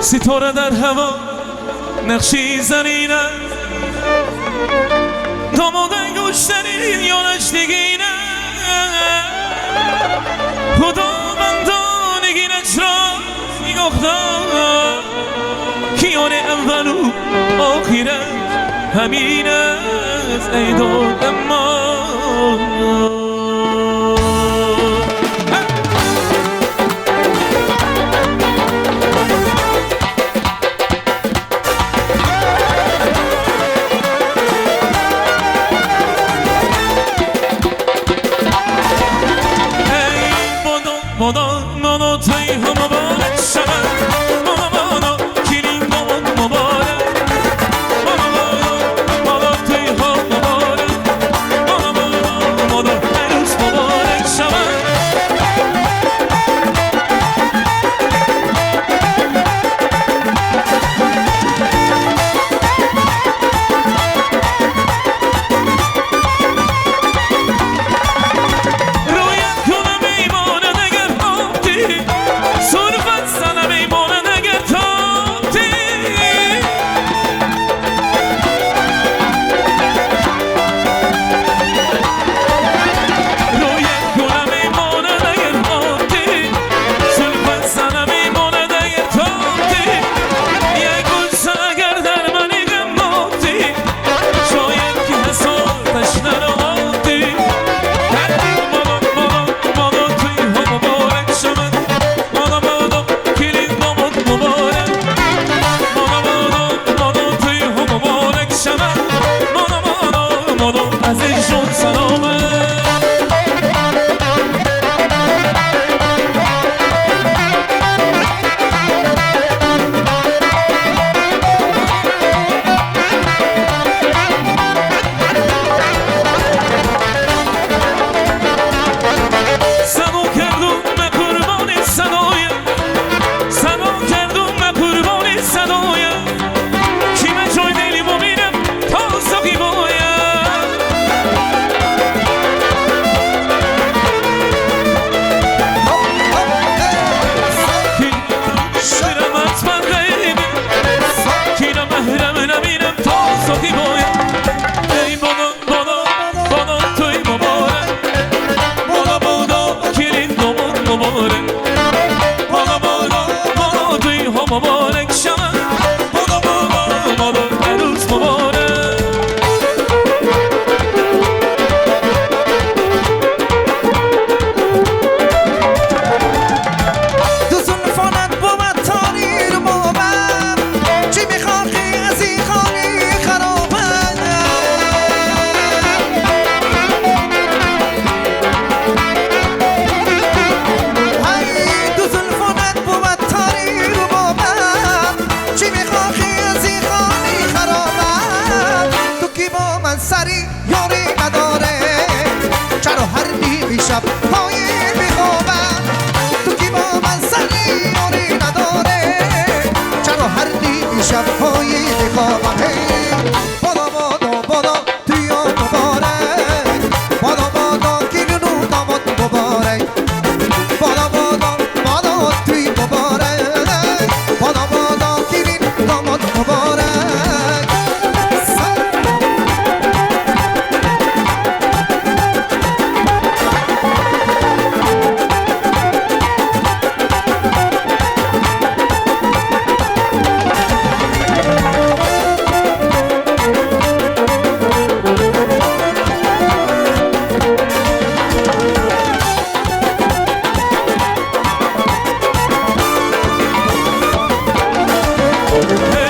ستاره در هوا نقشی زنینه، دامادن گوشترین یا نشتگینه، خدا بندان گیرش را میگفتم کیان اول و آخیره همین از ای داد ما. مانا توی هم مبارک شود، مانا کلین داماد مبارک، مانا توی هم مبارک، مانا عروس مبارک شود. مبارک شود، مانا عروس مبارک. دو زلفانت بود تاری رو بابم، چی میخواهی از این خانی خرابم؟ دو زلفانت بود تاری رو بابم، چی میخواهی از این خانی خرابم؟ تو کی با من سری یاری نداره، چرا هر نیمی شب پایی میخوابم؟ تو کی با من سری یاری نداره، چرا هر نیمی شب پایی میخوابم؟ بادا بادا بادا توی مبارک، بادا بادا گیرونو داماد مبارک، بادا بادا بادا توی مبارک، بادا بادا گیرین داماد مبارک. Hey